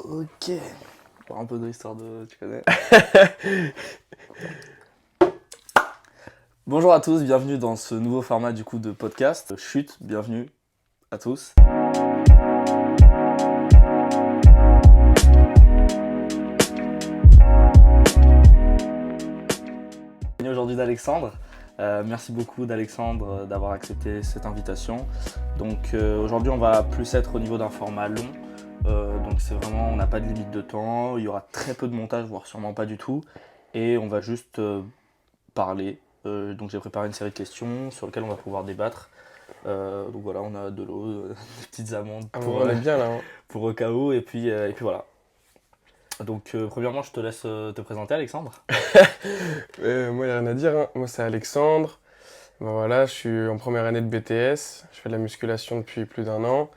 Ok. Bon, un peu de l'histoire de... Tu connais. Bonjour à tous, bienvenue dans ce nouveau format du coup de podcast. Chute, bienvenue à tous. Aujourd'hui d'Alexandre. Merci beaucoup d'Alexandre d'avoir accepté cette invitation. Donc aujourd'hui on va plus être au niveau d'un format long. Donc c'est vraiment, on n'a pas de limite de temps, il y aura très peu de montage, voire sûrement pas du tout. Et on va juste parler. Donc j'ai préparé une série de questions sur lesquelles on va pouvoir débattre. Donc voilà, on a de l'eau, des petites amandes Ah, on est bien là. Hein. pour au cas où. Et puis voilà. Donc premièrement, je te laisse te présenter, Alexandre. Moi, il n'y a rien à dire. Hein. Moi, c'est Alexandre. Ben voilà, je suis en première année de BTS. Je fais de la musculation depuis plus d'un an.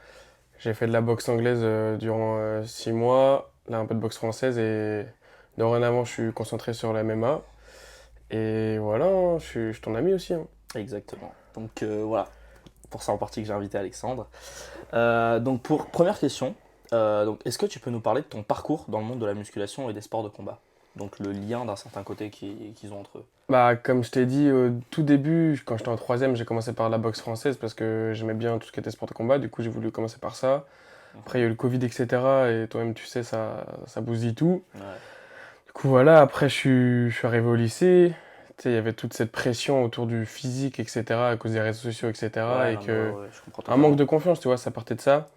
J'ai fait de la boxe anglaise durant 6 mois. Là, un peu de boxe française. Et dorénavant, je suis concentré sur la MMA. Et voilà, hein, je suis ton ami aussi. Hein. Exactement. Donc voilà, pour ça en partie que j'ai invité Alexandre. Donc pour première question, donc, est-ce que tu peux nous parler de ton parcours dans le monde de la musculation et des sports de combat? Donc le lien d'un certain côté qu'ils ont entre eux. Bah, comme je t'ai dit au tout début, quand j'étais en troisième, j'ai commencé par la boxe française parce que j'aimais bien tout ce qui était sport de combat. Du coup, j'ai voulu commencer par ça. Après, il y a eu le Covid, etc. Et toi-même, tu sais, ça bousille tout. Ouais. Du coup, voilà, après, je suis arrivé au lycée. Tu sais, il y avait toute cette pression autour du physique, etc., à cause des réseaux sociaux, etc. Ouais, Et non, mais ouais, que ouais, je comprends un manque totalement. de confiance, tu vois, ça partait de ça.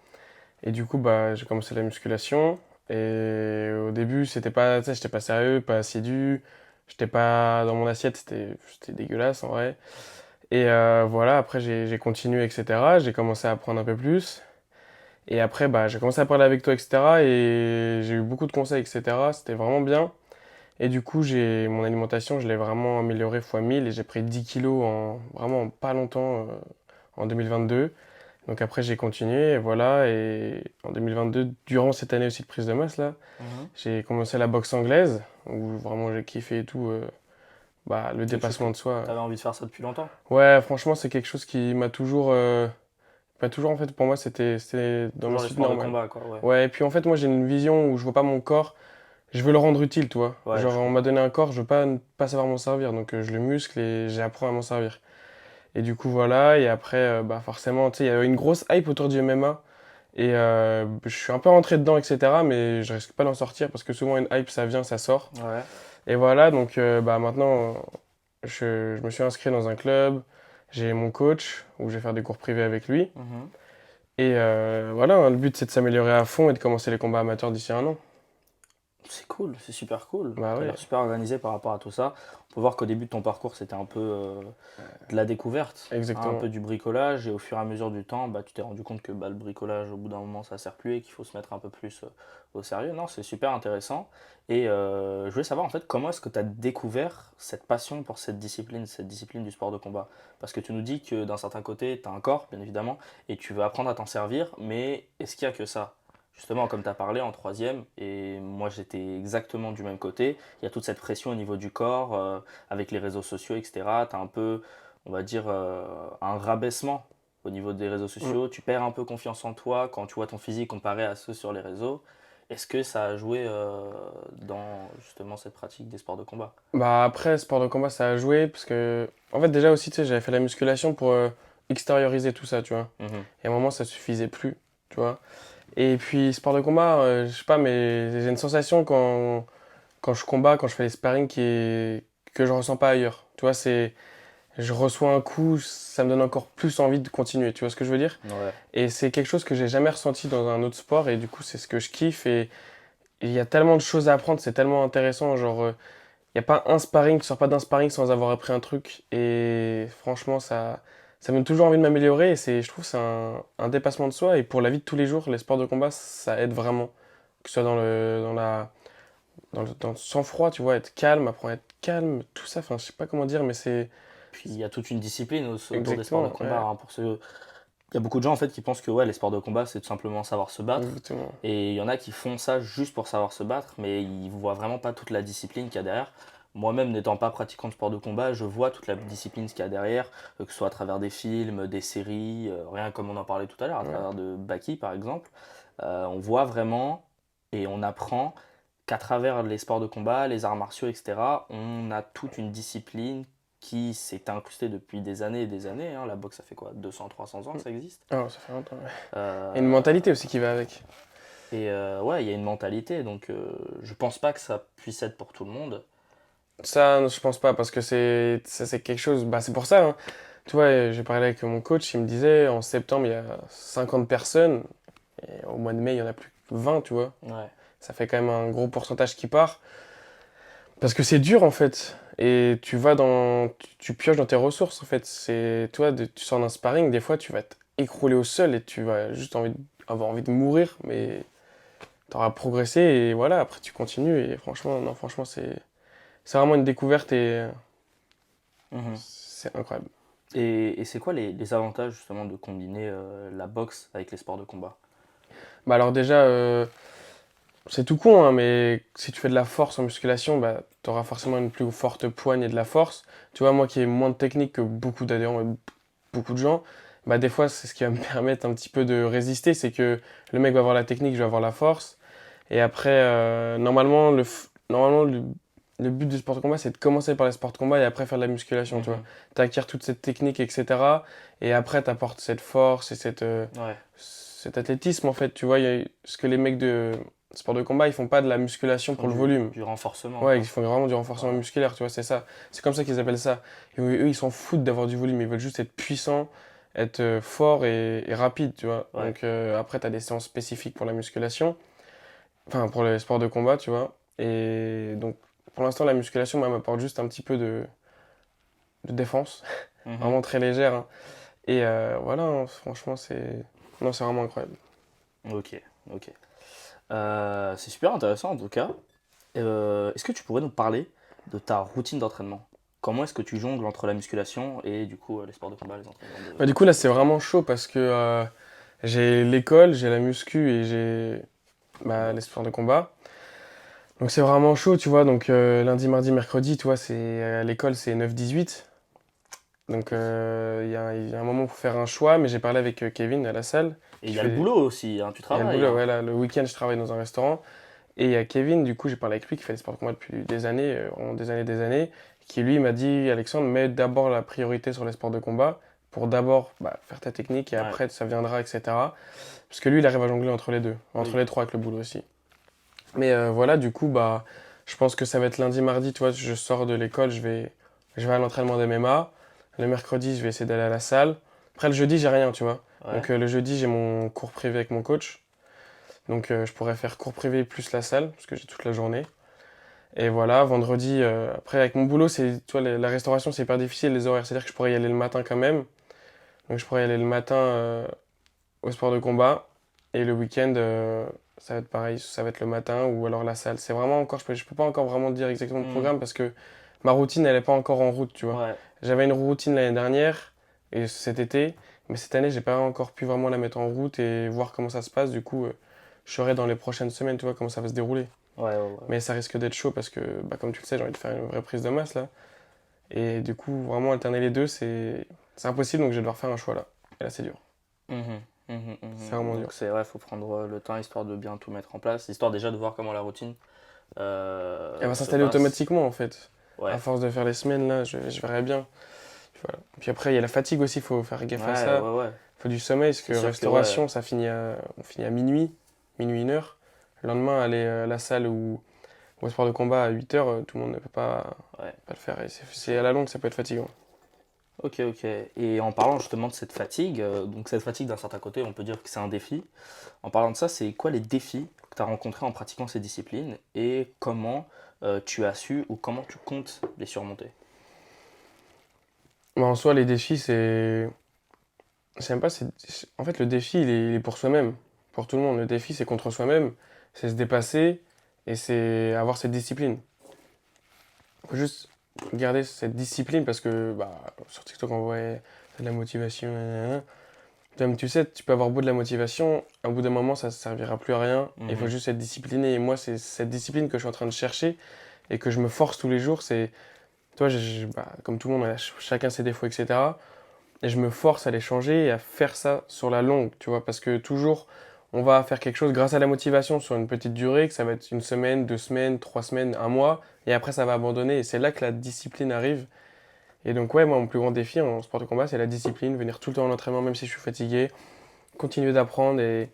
Et du coup, bah, j'ai commencé la musculation. Et au début, c'était pas, tu sais, j'étais pas sérieux, pas assidu. J'étais pas dans mon assiette, c'était dégueulasse en vrai. Et voilà, après, j'ai continué, etc. J'ai commencé à apprendre un peu plus. Et après, bah, j'ai commencé à parler avec toi, etc. Et j'ai eu beaucoup de conseils, etc. C'était vraiment bien. Et du coup, mon alimentation, je l'ai vraiment améliorée fois 1000 et j'ai pris 10 kilos en vraiment pas longtemps, en 2022. Donc après, j'ai continué et voilà. Et en 2022, durant cette année aussi de prise de masse, là, Mhm. j'ai commencé la boxe anglaise où vraiment j'ai kiffé et tout. Bah, le C'est quelque chose que dépassement de soi. tu avais envie de faire ça depuis longtemps. Ouais, franchement, c'est quelque chose qui m'a toujours en fait, pour moi, c'était dans mes Toujours les suites sports de normales. combat, quoi, ouais. Ouais, et puis en fait, moi, j'ai une vision où je vois pas mon corps. Je veux le rendre utile, tu vois. Ouais, Genre, je on m'a comprends. donné un corps, je veux pas ne pas savoir m'en servir. Donc, je le muscle et j'apprends à m'en servir. Et du coup, voilà. Et après, bah, forcément, tu sais, il y avait une grosse hype autour du MMA. Et je suis un peu rentré dedans, etc. Mais je risque pas d'en sortir parce que souvent, une hype, ça vient, ça sort. Ouais. Et voilà. Donc, bah, maintenant, je me suis inscrit dans un club. J'ai mon coach où je vais faire des cours privés avec lui. Mhm. Et voilà, hein, le but, c'est de s'améliorer à fond et de commencer les combats amateurs d'ici un an. C'est cool, c'est super cool. Bah T'as ouais, l'air super organisé par rapport à tout ça. On peut voir qu'au début de ton parcours, c'était un peu de la découverte, hein, un peu exactement. du bricolage. Et au fur et à mesure du temps, bah, tu t'es rendu compte que bah, le bricolage, au bout d'un moment, ça sert plus et qu'il faut se mettre un peu plus au sérieux. Non, c'est super intéressant. Et je voulais savoir en fait comment est-ce que tu as découvert cette passion pour cette discipline du sport de combat. Parce que tu nous dis que d'un certain côté, tu as un corps, bien évidemment, et tu veux apprendre à t'en servir, mais est-ce qu'il y a que ça? Justement, comme tu as parlé en troisième, et moi j'étais exactement du même côté, il y a toute cette pression au niveau du corps, avec les réseaux sociaux, etc. Tu as un peu, on va dire, un rabaissement au niveau des réseaux Mm. sociaux. Tu perds un peu confiance en toi quand tu vois ton physique comparé à ceux sur les réseaux. Est-ce que ça a joué dans justement cette pratique des sports de combat? Bah après, sport de combat, ça a joué parce que, en fait, déjà aussi, tu sais, j'avais fait la musculation pour extérioriser tout ça, tu vois. Mhm. Et à un moment, ça suffisait plus, tu vois. Et puis, sport de combat, je sais pas, mais j'ai une sensation quand je combats, quand je fais les sparring que je ressens pas ailleurs. Tu vois, je reçois un coup, ça me donne encore plus envie de continuer, tu vois ce que je veux dire? Ouais. Et c'est quelque chose que j'ai jamais ressenti dans un autre sport et du coup, c'est ce que je kiffe et il y a tellement de choses à apprendre, c'est tellement intéressant, genre, il n'y a pas un sparring, tu sors pas d'un sparring sans avoir appris un truc. Et franchement, ça me donne toujours envie de m'améliorer. Et je trouve que c'est un dépassement de soi. Et pour la vie de tous les jours, les sports de combat, ça aide vraiment. Que ce soit dans le sang-froid, tu vois, être calme, apprendre à être calme, tout ça. Enfin, je sais pas comment dire, mais c'est Puis il y a toute une discipline autour des sports de exactement, combat, ouais, hein, pour ceux... Il y a beaucoup de gens en fait qui pensent que ouais, les sports de combat c'est tout simplement savoir se battre. exactement. Et il y en a qui font ça juste pour savoir se battre, mais ils voient vraiment pas toute la discipline qu'il y a derrière. Moi-même n'étant pas pratiquant de sport de combat, je vois toute la discipline qu'il y a derrière, que ce soit à travers des films, des séries, rien comme on en parlait tout à l'heure, à Ouais. travers de Baki par exemple. On voit vraiment et on apprend qu'à travers les sports de combat, les arts martiaux, etc., on a toute une discipline qui s'est incrustée depuis des années et des années, hein. La boxe, ça fait quoi, 200, 300 ans que ça existe? Ah, ça fait longtemps, ouais. Et une Euh, mentalité aussi qui va avec. ouais, il y a une mentalité, donc je pense pas que ça puisse être pour tout le monde. Ça, je pense pas, parce que ça, c'est quelque chose. Bah, c'est pour ça, hein. Tu vois, j'ai parlé avec mon coach, il me disait en septembre, il y a 50 personnes, et au mois de mai, il y en a plus que 20, tu vois. Ouais. Ça fait quand même un gros pourcentage qui part. Parce que c'est dur, en fait. Et tu pioches dans tes ressources, en fait. Toi, tu sors d'un sparring, des fois, tu vas t'écrouler au sol et tu vas juste avoir envie de mourir, mais t'auras progressé et voilà, après tu continues. Et franchement, non, franchement, c'est vraiment une découverte et Mhm. c'est incroyable. Et c'est quoi les avantages justement de combiner la boxe avec les sports de combat? Bah alors déjà, c'est tout con, hein, mais si tu fais de la force en musculation, bah, tu auras forcément une plus forte poigne et de la force. Tu vois, moi qui ai moins de technique que beaucoup d'adhérents et beaucoup de gens, bah, des fois, c'est ce qui va me permettre un petit peu de résister. C'est que le mec va avoir la technique, je vais avoir la force. Et après, normalement, le but du sport de combat, c'est de commencer par les sports de combat et après faire de la musculation, tu vois. Mhm. Tu acquiers toute cette technique, etc. Et après, tu apportes cette force et Ouais. cet athlétisme, en fait. Tu vois, ce que les mecs de sport de combat, ils font pas de la musculation Ils font pour le volume. du renforcement, Ouais, ils quoi. font vraiment du renforcement Ouais. musculaire, tu vois, c'est ça. C'est comme ça qu'ils appellent ça. Et eux, ils s'en foutent d'avoir du volume, ils veulent juste être puissants, être fort et rapide, tu vois. Ouais. Donc après, tu as des séances spécifiques pour la musculation, enfin pour les sports de combat, tu vois. Et donc, pour l'instant, la musculation, moi, m'apporte juste un petit peu de défense, Mhm. vraiment très légère, hein. Et voilà, hein, franchement, non, c'est vraiment incroyable. Ok, ok. C'est super intéressant en tout cas. Est-ce que tu pourrais nous parler de ta routine d'entraînement? Comment est-ce que tu jongles entre la musculation et du coup les sports de combat, les entraînements Bah, de du coup, là, c'est musculation? vraiment chaud parce que j'ai l'école, j'ai la muscu et j'ai La les boxe. sports de combat. Donc c'est vraiment chaud, tu vois. Donc lundi, mardi, mercredi, tu vois, à l'école, c'est 9-18. Donc Oui. il y a un moment pour faire un choix, mais j'ai parlé avec Kevin à la salle, Et il qui y a le fait... boulot aussi, hein, tu Il y a le travailles, boulot, hein. ouais, là, le week-end, je travaille dans un restaurant. Et il y a Kevin, du coup, j'ai parlé avec lui, qui fait des sports de combat depuis des années, vraiment des années, qui lui m'a dit, Alexandre, mets d'abord la priorité sur les sports de combat, pour d'abord faire ta technique, et Ouais, après, ça viendra, etc. Parce que lui, il arrive à jongler entre les deux, entre oui. les trois avec le boulot aussi. Mais voilà, du coup, je pense que ça va être lundi, mardi, tu vois, je sors de l'école, je vais à l'entraînement d'MMA. Le mercredi, je vais essayer d'aller à la salle. Après, le jeudi, j'ai rien, tu vois. Ouais. Donc le jeudi, j'ai mon cours privé avec mon coach. Donc je pourrais faire cours privé plus la salle, parce que j'ai toute la journée. Et voilà, vendredi, après, avec mon boulot, tu vois, la restauration, c'est hyper difficile, les horaires. C'est-à-dire que je pourrais y aller le matin quand même. Donc je pourrais y aller le matin au sport de combat. Et le week-end, ça va être pareil, ça va être le matin ou alors la salle. C'est vraiment encore, je peux pas encore vraiment dire exactement le Hmm. programme parce que ma routine, elle est pas encore en route, tu vois. Ouais. J'avais une routine l'année dernière et cet été, mais cette année, j'ai pas encore pu vraiment la mettre en route et voir comment ça se passe. Du coup, je saurai dans les prochaines semaines, tu vois, comment ça va se dérouler. Ouais, ouais, ouais. Mais ça risque d'être chaud parce que, comme tu le sais, j'ai envie de faire une vraie prise de masse là. Et du coup, vraiment alterner les deux, c'est impossible, donc je vais devoir faire un choix là. Et là, c'est dur. Mhm, mhm, C'est mhm. vraiment Donc dur. c'est vrai, il faut prendre le temps histoire de bien tout mettre en place, histoire déjà de voir comment la routine Elle va se s'installer passe. automatiquement en fait. À Ouais. force de faire les semaines là, je verrai bien. Voilà. Puis après, il y a la fatigue aussi, il faut faire gaffe à Ouais, ça. ouais, ouais. Il faut du sommeil, parce que C'est sûr que ouais. restauration, on finit à minuit, minuit, 1 heure. Le lendemain, aller à la salle ou au sport de combat à 8 heures, tout le monde ne peut Ouais. pas le faire. Et C'est c'est à la longue, ça peut être fatigant. Ok, ok. Et en parlant justement de cette fatigue, donc cette fatigue d'un certain côté, on peut dire que c'est un défi. En parlant de ça, c'est quoi les défis que tu as rencontrés en pratiquant ces disciplines et comment tu as su ou comment tu comptes les surmonter? Mais en soi, les défis, c'est même pas. En fait, le défi, il est pour soi-même, pour tout le monde. Le défi, c'est contre soi-même, c'est se dépasser et c'est avoir cette discipline. Faut juste garder cette discipline parce que sur TikTok, on voit de la motivation. Nanana. Comme tu sais, tu peux avoir beau de la motivation, au bout d'un moment, ça ne servira plus à rien. Il faut Mhm. juste être discipliné. Et moi, c'est cette discipline que je suis en train de chercher et que je me force tous les jours. Toi, comme tout le monde, chacun ses défauts, etc. Et je me force à les changer et à faire ça sur la longue, tu vois, parce que toujours, on va faire quelque chose grâce à la motivation sur une petite durée, que ça va être une semaine, 2 semaines, 3 semaines, un mois, et après ça va abandonner. Et c'est là que la discipline arrive. Et donc ouais, moi mon plus grand défi en sport de combat, c'est la discipline, venir tout le temps à l'entraînement, même si je suis fatigué, continuer d'apprendre et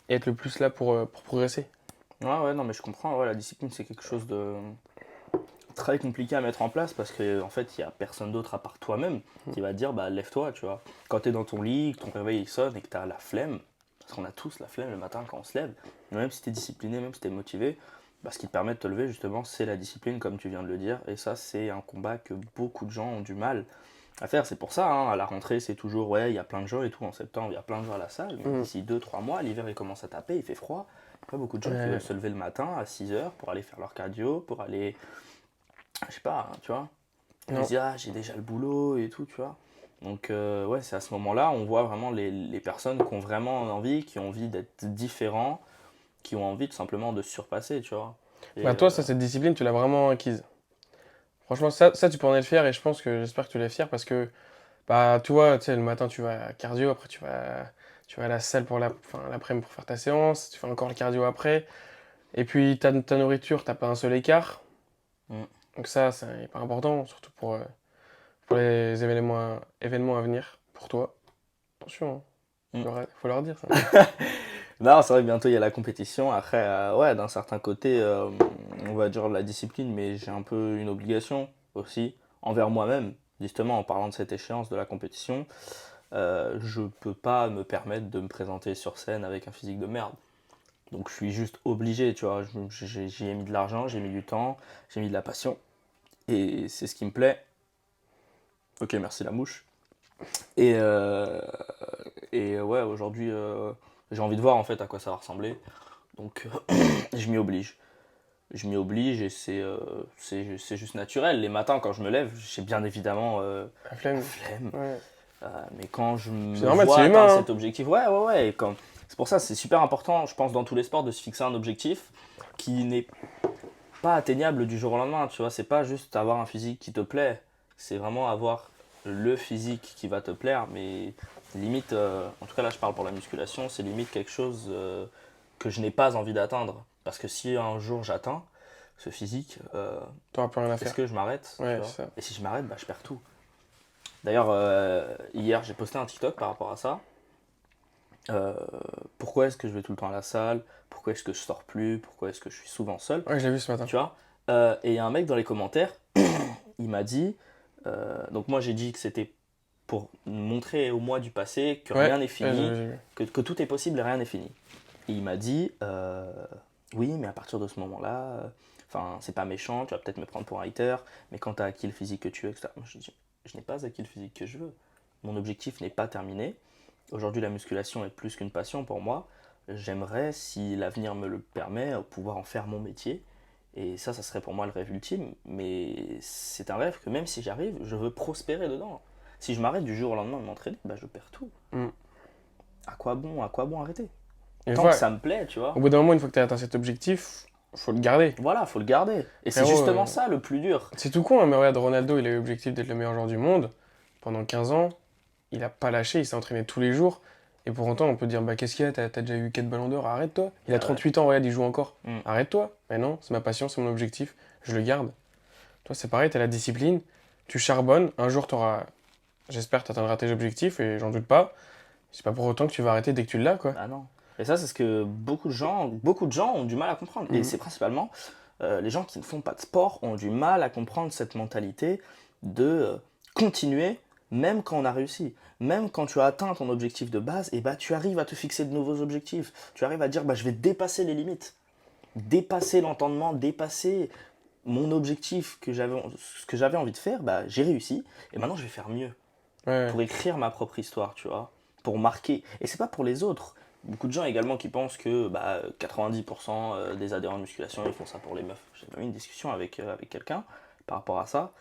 être le plus là pour progresser. Ouais, ouais, non, mais je comprends. Ouais, la discipline, c'est quelque chose de très compliqué à mettre en place parce que en fait, il y a personne d'autre à part toi-même qui va te dire bah lève-toi, tu vois. Quand tu es dans ton lit, que ton réveil il sonne et que tu as la flemme, parce qu'on a tous la flemme le matin quand on se lève, mais même si tu es discipliné, même si tu es motivé, bah, ce qui te permet de te lever justement, c'est la discipline comme tu viens de le dire et ça c'est un combat que beaucoup de gens ont du mal à faire. C'est pour ça, hein, à la rentrée, c'est toujours ouais, il y a plein de gens et tout en septembre, il y a plein de gens à la salle, mais Mm. d'ici 2 3 mois, l'hiver il commence à taper, il fait froid. Il y a pas beaucoup de gens qui veulent Ouais, se lever le matin à 6 heures pour aller faire leur cardio, pour aller je sais pas, hein, tu vois. On se non. dit, ah, j'ai déjà le boulot et tout, tu vois. Donc, ouais, c'est à ce moment-là, on voit vraiment les personnes qui ont vraiment envie, qui ont envie d'être différents, qui ont envie tout simplement de se surpasser, tu vois. Et, Bah toi, ça, cette discipline, tu l'as vraiment acquise. Franchement, ça, tu pourrais en être fier et je pense que j'espère que tu l'es fier parce que, bah, tu vois, tu sais, le matin, tu vas à cardio, après, tu vas à la salle pour enfin, l'après-midi pour faire ta séance, tu fais encore le cardio après. Et puis, ta nourriture, t'as pas un seul écart. mm, Donc ça, c'est hyper important, surtout pour les événements à venir pour toi. Attention, hein. mm. Faut leur dire ça. Non, c'est vrai que bientôt il y a la compétition. Après, ouais, d'un certain côté, on va dire la discipline, mais j'ai un peu une obligation aussi envers moi-même. Justement, en parlant de cette échéance de la compétition, je peux pas me permettre de me présenter sur scène avec un physique de merde. Donc je suis juste obligé, tu vois. J'y ai mis de l'argent, j'ai mis du temps, j'ai mis de la passion. Et c'est ce qui me plaît. Ok, merci la mouche. Et, euh, et ouais, aujourd'hui, j'ai envie de voir en fait à quoi ça va ressembler. Donc je m'y oblige. Je m'y oblige et c'est juste naturel. Les matins, quand je me lève, j'ai bien évidemment La la flemme. flemme. Ouais. Mais quand je C'est me normal, vois c'est atteindre humain, hein. cet objectif, ouais, ouais, ouais. C'est pour ça c'est super important, je pense, dans tous les sports, de se fixer un objectif qui n'est pas atteignable du jour au lendemain, tu vois. C'est pas juste avoir un physique qui te plaît, c'est vraiment avoir le physique qui va te plaire, mais limite, en tout cas là je parle pour la musculation, c'est limite quelque chose que je n'ai pas envie d'atteindre. Parce que si un jour j'atteins ce physique, T'auras plus rien à est-ce faire. que je m'arrête, tu Ouais, vois? c'est ça. Et si je m'arrête, bah, je perds tout. D'ailleurs, hier j'ai posté un TikTok par rapport à ça. Euh, Pourquoi est-ce que je vais tout le temps à la salle? Pourquoi est-ce que je sors plus? Pourquoi est-ce que je suis souvent seul? Ouais, je l'ai vu ce matin. Tu vois? Et il y a un mec dans les commentaires, il m'a dit, donc moi j'ai dit que c'était pour montrer au moi du passé que Ouais, rien n'est fini, j'ai vu. que tout est possible et rien n'est fini. Et il m'a dit, oui, mais à partir de ce moment-là, enfin, c'est pas méchant, tu vas peut-être me prendre pour un hater, mais quand tu as acquis le physique que tu veux, etc. Moi, je dis, je n'ai pas acquis le physique que je veux. Mon objectif n'est pas terminé. Aujourd'hui, la musculation est plus qu'une passion pour moi. J'aimerais, si l'avenir me le permet, pouvoir en faire mon métier. Et ça serait pour moi le rêve ultime. Mais c'est un rêve que même si j'arrive, je veux prospérer dedans. Si je m'arrête du jour au lendemain de m'entraîner, bah, je perds tout. Mm. À quoi bon arrêter? Une Tant que fois, ça me plaît, tu au vois. bout d'un moment, une fois que tu as atteint cet objectif, faut le garder. Voilà, faut le garder. Et c'est Frérot, justement ça le plus dur. c'est tout con, hein, mais regarde, Ronaldo, il a eu l'objectif d'être le meilleur joueur du monde. Pendant 15 ans, il a pas lâché, il s'est entraîné tous les jours. Et pour autant, on peut dire, bah qu'est-ce qu'il y a, t'as déjà eu 4 ballons d'or, arrête-toi. Il a Ah ouais. 38 ans, regarde, il joue encore. Mm. Arrête-toi. Mais non, c'est ma passion, c'est mon objectif, je le garde. Toi, c'est pareil, t'as la discipline, tu charbonnes, un jour, j'espère, t'atteindras tes objectifs, et j'en doute pas. C'est pas pour autant que tu vas arrêter dès que tu l'as, quoi. Bah non. Et ça, c'est ce que beaucoup de gens ont du mal à comprendre. Et Mhm. c'est principalement les gens qui ne font pas de sport ont du mal à comprendre cette mentalité de continuer même quand on a réussi. Même quand tu as atteint ton objectif de base, et bah tu arrives à te fixer de nouveaux objectifs. Tu arrives à dire bah je vais dépasser les limites, dépasser l'entendement, dépasser mon objectif ce que j'avais envie de faire, bah j'ai réussi et maintenant je vais faire mieux Ouais, pour écrire ma propre histoire, tu vois, pour marquer. Et c'est pas pour les autres. Beaucoup de gens également qui pensent que bah, 90% des adhérents de musculation, ils font ça pour les meufs. J'ai eu une discussion avec quelqu'un par rapport à ça.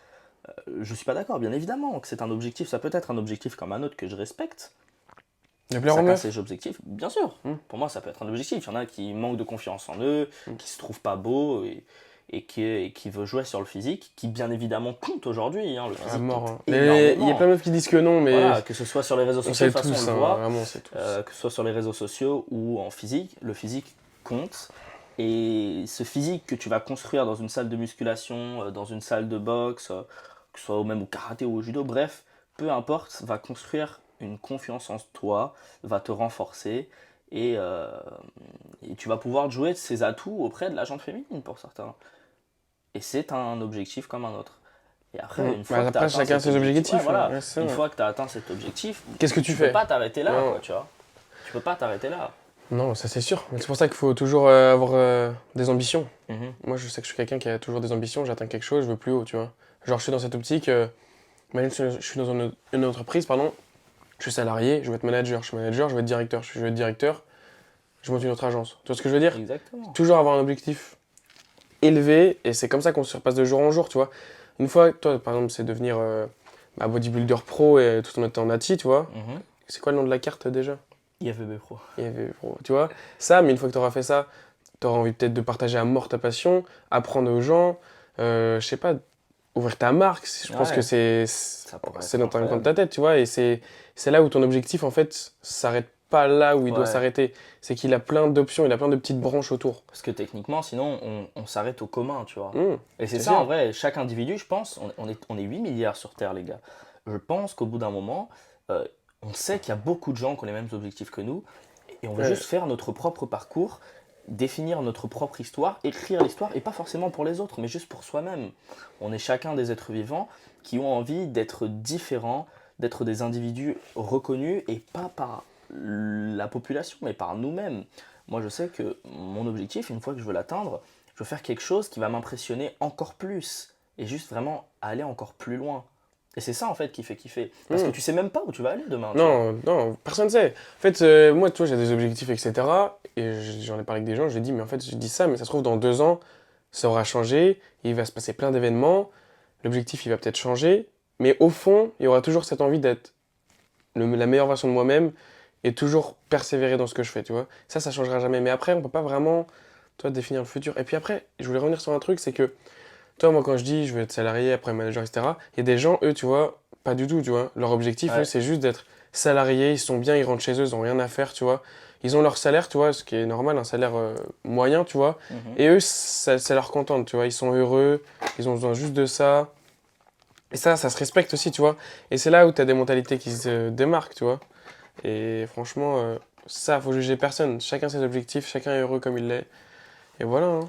Je suis pas d'accord, bien évidemment, que c'est un objectif, ça peut être un objectif comme un autre que je respecte. de plaire aux Chacun meufs. ses objectifs, bien sûr. Mhm. Pour moi, ça peut être un objectif. Il y en a qui manquent de confiance en eux, qui se trouvent pas beaux, et qui veut jouer sur le physique, qui bien évidemment compte aujourd'hui, hein, le À physique mort. compte Hein. Il y a plein énormément. de meufs qui disent que non, mais Voilà, que ce soit sur les réseaux on sociaux, sait de toute façon tous, on le hein, voit, vraiment on sait tous. que ce soit sur les réseaux sociaux ou en physique, le physique compte. Et ce physique que tu vas construire dans une salle de musculation, dans une salle de boxe, que ce soit même au karaté ou au judo, bref, peu importe, va construire une confiance en toi, va te renforcer et, euh, et tu vas pouvoir jouer de ses atouts auprès de la gente féminine pour certains. Et c'est un objectif comme un autre. Et après, une fois Bah, que tu as après, atteint chacun cet ses objectif, ouais, objectifs. Hein. voilà, Ouais, c'est ça, une ouais. fois que tu as atteint cet objectif, Qu'est-ce que tu tu peux fais? pas t'arrêter là, Non. quoi, tu vois. Tu peux pas t'arrêter là. Non, ça c'est sûr. Mais c'est pour ça qu'il faut toujours avoir des ambitions. Mhm. Moi, je sais que je suis quelqu'un qui a toujours des ambitions. J'atteins quelque chose, je veux plus haut, tu vois. Genre, je suis dans cette optique. Imagine, je suis dans une entreprise, pardon. Je suis salarié, je veux être manager. Je suis manager, je veux être directeur. Je veux être directeur, je monte une autre agence. Tu vois ce que je veux dire? Exactement. Toujours avoir un objectif élevé. Et c'est comme ça qu'on se repasse de jour en jour, tu vois. Une fois, toi, par exemple, c'est devenir bodybuilder pro et tout en étant nati, tu vois. Mhm. C'est quoi le nom de la carte déjà? IFBB Pro. Pro, tu vois. Ça, mais une fois que tu auras fait ça, tu auras envie peut-être de partager à mort ta passion, apprendre aux gens, je sais pas, ouvrir ta marque. Je pense Ouais, que ça pourrait c'est être dans un coin de incroyable. ta tête, tu vois. Et c'est là où ton objectif, en fait, s'arrête pas là où il doit Ouais. s'arrêter. C'est qu'il a plein d'options, il a plein de petites branches autour. Parce que techniquement, sinon, on s'arrête au commun, tu vois. Mmh, Et c'est c'est ça, sûr. en vrai, chaque individu, je pense, on est 8 milliards sur Terre, les gars. Je pense qu'au bout d'un moment, euh, on sait qu'il y a beaucoup de gens qui ont les mêmes objectifs que nous, et on veut Ouais. juste faire notre propre parcours, définir notre propre histoire, écrire l'histoire, et pas forcément pour les autres, mais juste pour soi-même. On est chacun des êtres vivants qui ont envie d'être différents, d'être des individus reconnus, et pas par la population, mais par nous-mêmes. Moi, je sais que mon objectif, une fois que je veux l'atteindre, je veux faire quelque chose qui va m'impressionner encore plus, et juste vraiment aller encore plus loin. Et c'est ça, en fait, qui fait kiffer. Parce que Mmh. tu sais même pas où tu vas aller demain, tu vois. Non, non, personne ne sait. En fait, moi, tu vois, j'ai des objectifs, etc. Et j'en ai parlé avec des gens, je lui ai dit, mais en fait, je dis ça, mais ça se trouve, dans 2 ans, ça aura changé, il va se passer plein d'événements, l'objectif, il va peut-être changer, mais au fond, il y aura toujours cette envie d'être la meilleure version de moi-même et toujours persévérer dans ce que je fais, tu vois. Ça changera jamais. Mais après, on peut pas vraiment, toi, définir le futur. Et puis après, je voulais revenir sur un truc, c'est que, toi, moi, quand je dis, je veux être salarié, après manager, etc., il y a des gens, eux, tu vois, pas du tout, tu vois. Leur objectif, eux, Ouais. c'est juste d'être salariés, ils sont bien, ils rentrent chez eux, ils ont rien à faire, tu vois. Ils ont leur salaire, tu vois, ce qui est normal, un salaire moyen, tu vois. Mhm. Et eux, ça leur contente, tu vois. Ils sont heureux, ils ont besoin juste de ça. Et ça se respecte aussi, tu vois. Et c'est là où tu as des mentalités qui se démarquent, tu vois. Et franchement, ça, faut juger personne. Chacun ses objectifs, chacun est heureux comme il l'est. Et voilà, hein.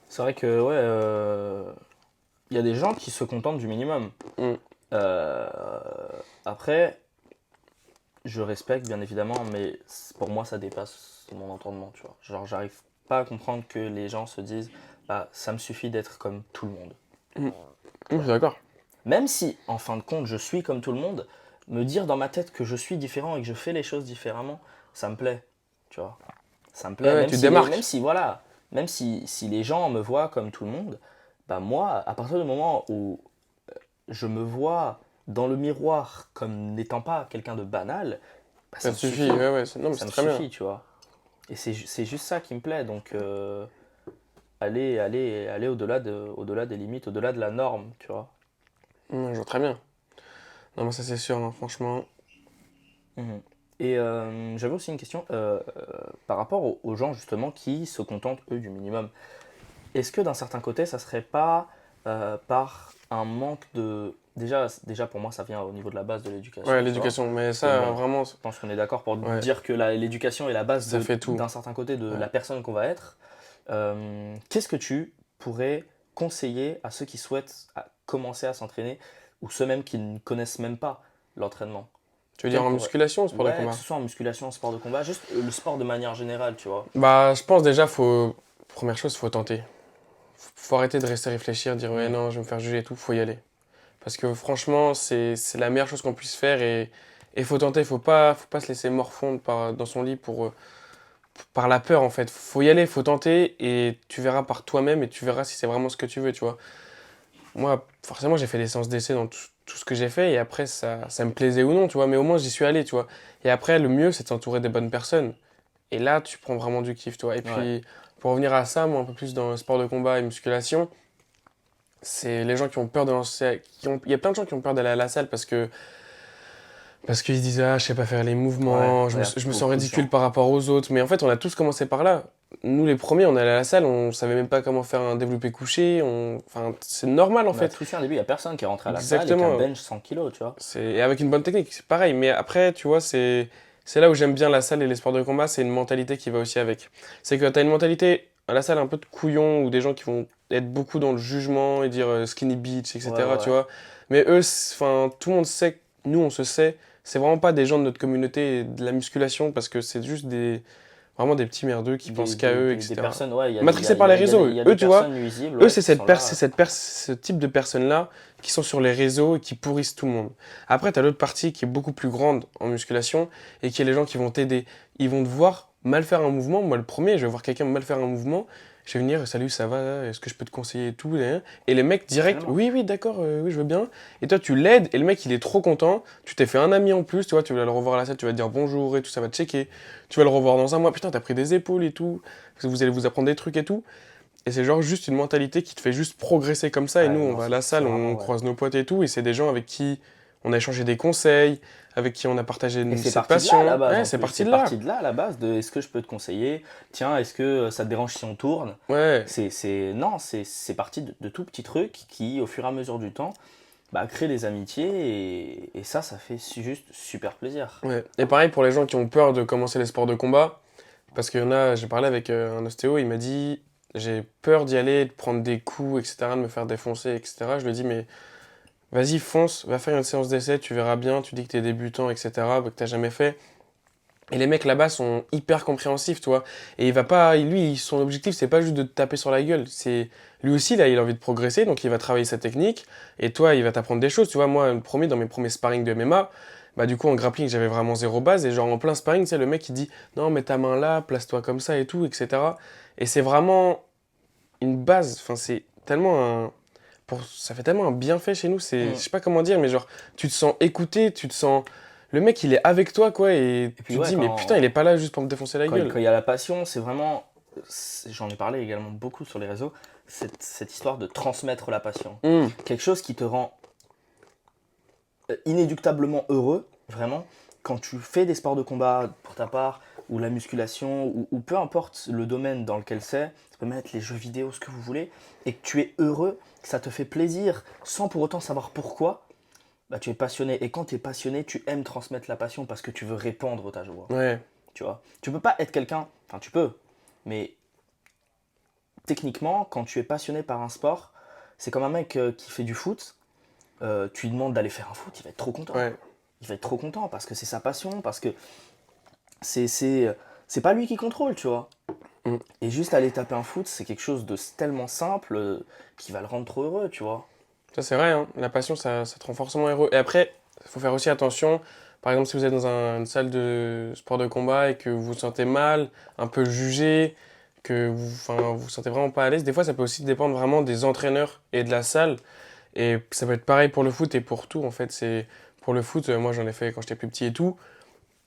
C'est vrai que, ouais, il y a des gens qui se contentent du minimum. Mm. Euh, Après, je respecte bien évidemment, mais pour moi, ça dépasse mon entendement, tu vois. Genre, j'arrive pas à comprendre que les gens se disent, bah, ça me suffit d'être comme tout le monde. Mm. Je suis d'accord. Même si, en fin de compte, je suis comme tout le monde, me dire dans ma tête que je suis différent et que je fais les choses différemment, ça me plaît, tu vois. Ça me plaît, Ouais, même tu te si, démarques. même si, voilà, même si les gens me voient comme tout le monde, bah moi, à partir du moment où je me vois dans le miroir comme n'étant pas quelqu'un de banal, bah, Ça ça te me suffit. suffit. Ouais, ouais. Non, mais Ça c'est me très bien. suffit, tu vois. Et c'est juste ça qui me plaît. Donc, aller au-delà des limites, au-delà de la norme, tu vois. Je vois très bien. Non, mais ça, c'est sûr, hein, franchement. Mhm. Et j'avais aussi une question par rapport aux gens justement qui se contentent eux du minimum. Est-ce que d'un certain côté, ça serait pas par un manque de... Déjà pour moi, ça vient au niveau de la base de l'éducation, Ouais, tu vois. l'éducation. Mais Que ça, bon, vraiment, je pense qu'on est d'accord pour ouais, dire que l'éducation est la base ça fait tout. d'un certain côté de Ouais. la personne qu'on va être. Qu'est-ce que tu pourrais conseiller à ceux qui souhaitent commencer à s'entraîner ou ceux même qui ne connaissent même pas l'entraînement? Tu veux dire en musculation ou sport de Ouais, que combat? ce soit en musculation, en sport de combat, juste le sport de manière générale, tu vois. Bah, je pense déjà, première chose, faut tenter. Faut arrêter de rester réfléchir, dire ouais, Mm. non, je vais me faire juger et tout, faut y aller. Parce que franchement, c'est la meilleure chose qu'on puisse faire et faut tenter, faut pas se laisser morfondre dans son lit par la peur en fait. Faut y aller, faut tenter et tu verras par toi-même et tu verras si c'est vraiment ce que tu veux, tu vois. Moi, forcément, j'ai fait des séances d'essai dans tout ce que j'ai fait et après, ça me plaisait ou non, tu vois, mais au moins j'y suis allé, tu vois. Et après, le mieux, c'est de s'entourer des bonnes personnes. Et là, tu prends vraiment du kiff, tu vois. Et Ouais. puis, pour revenir à ça, moi, un peu plus dans le sport de combat et musculation, c'est les gens qui ont peur de lancer. Il y a plein de gens qui ont peur d'aller à la salle parce qu'ils se disent, ah, je sais pas faire les Ouais, mouvements, il y a je me sens beaucoup de ridicule gens. par rapport aux autres. Mais en fait, on a tous commencé par là. Nous, les premiers, on allait à la salle, on savait même pas comment faire un développé couché. Enfin, c'est normal en On a fait. tous eu un début, il y a personne qui est rentré à la salle et qui a Exactement. bench 100 kilos, tu vois. Et avec une bonne technique, c'est pareil. Mais après, tu vois, c'est là où j'aime bien la salle et les sports de combat, c'est une mentalité qui va aussi avec. C'est que tu as une mentalité à la salle un peu de couillon ou des gens qui vont être beaucoup dans le jugement et dire skinny bitch, Ouais, etc. Tu ouais. vois. Mais eux, enfin, tout le monde sait, nous on se sait, c'est vraiment pas des gens de notre communauté et de la musculation parce que c'est juste vraiment des petits merdeux qui pensent qu'à eux, Des etc. personnes, ouais, Matrixés par les réseaux, il y a des eux, tu vois, personnes nuisibles, eux, ouais, c'est qui sont là. ce type de personnes-là qui sont sur les réseaux et qui pourrissent tout le monde. Après, tu as l'autre partie qui est beaucoup plus grande en musculation et qui est les gens qui vont t'aider. Ils vont te voir mal faire un mouvement. Moi, le premier, je vais voir quelqu'un mal faire un mouvement. Je vais venir, salut, ça va, est-ce que je peux te conseiller et tout. Et les mecs, direct, Tellement. oui, oui, d'accord, oui, je veux bien. Et toi, tu l'aides et le mec, il est trop content. Tu t'es fait un ami en plus, tu vois, tu vas le revoir à la salle, tu vas te dire bonjour et tout, ça va te checker. Tu vas le revoir dans un mois, putain, t'as pris des épaules et tout. Vous allez vous apprendre des trucs et tout. Et c'est genre juste une mentalité qui te fait juste progresser comme ça. Et nous, Ouais, on non, va à la c'est salle, on vraiment, ouais. croise nos potes et tout. Et c'est des gens avec qui on a échangé des conseils, avec qui on a partagé Et c'est cette parti de là à la passion. base Ouais, en c'est plus. parti C'est de là. parti de là à la base de est-ce que je peux te conseiller? Tiens, est-ce que ça te dérange si on tourne? Ouais, Non, c'est parti de tout petits trucs qui, au fur et à mesure du temps, bah, créent des amitiés et ça fait juste super plaisir. ouais. Et pareil pour les gens qui ont peur de commencer les sports de combat. Parce qu'il y en a, j'ai parlé avec un ostéo, il m'a dit, j'ai peur d'y aller, de prendre des coups, etc., de me faire défoncer, etc. Je lui ai dit, mais vas-y, fonce, va faire une séance d'essai, tu verras bien, tu dis que t'es débutant, etc., que t'as jamais fait. Et les mecs là-bas sont hyper compréhensifs, tu vois. Et il va pas, lui, son objectif, c'est pas juste de te taper sur la gueule. C'est, lui aussi, là, il a envie de progresser, donc il va travailler sa technique. Et toi, il va t'apprendre des choses. Tu vois, moi, le premier, dans mes premiers sparring de MMA, bah, du coup, en grappling, j'avais vraiment zéro base. Et genre, en plein sparring, tu sais, le mec, il dit, non, mets ta main là, place-toi comme ça et tout, etc. Et c'est vraiment une base. Enfin, c'est tellement ça fait tellement un bienfait chez nous. Je Mm. sais pas comment dire, mais genre, tu te sens écouté, tu te sens, le mec, il est avec toi, quoi, et Et puis tu te ouais, dis, mais putain, il est pas là juste pour me défoncer la gueule. quand il y a la passion, c'est vraiment, j'en ai parlé également beaucoup sur les réseaux, cette histoire de transmettre la passion. Hmm, Quelque chose qui te rend inéductablement heureux, vraiment, quand tu fais des sports de combat pour ta part, ou la musculation, ou peu importe le domaine dans lequel c'est, ça peut même être les jeux vidéo, ce que vous voulez, et que tu es heureux, que ça te fait plaisir, sans pour autant savoir pourquoi, bah, tu es passionné. Et quand tu es passionné, tu aimes transmettre la passion parce que tu veux répandre ta joie. ouais, Tu vois. Tu peux pas être quelqu'un, enfin tu peux, mais techniquement, quand tu es passionné par un sport, c'est comme un mec qui fait du foot, tu lui demandes d'aller faire un foot, il va être trop content. ouais. Il va être trop content parce que c'est sa passion, parce que c'est c'est c'est pas lui qui contrôle, tu vois. Hmm. Et juste aller taper un foot, c'est quelque chose de tellement simple qui va le rendre trop heureux, tu vois. Ça, c'est vrai, hein. La passion, ça te rend forcément heureux. Et après, il faut faire aussi attention. Par exemple, si vous êtes dans une salle de sport de combat et que vous vous sentez mal, un peu jugé, que vous vous sentez vraiment pas à l'aise, des fois, ça peut aussi dépendre vraiment des entraîneurs et de la salle. Et ça peut être pareil pour le foot et pour tout, en fait. Pour le foot, moi, j'en ai fait quand j'étais plus petit et tout.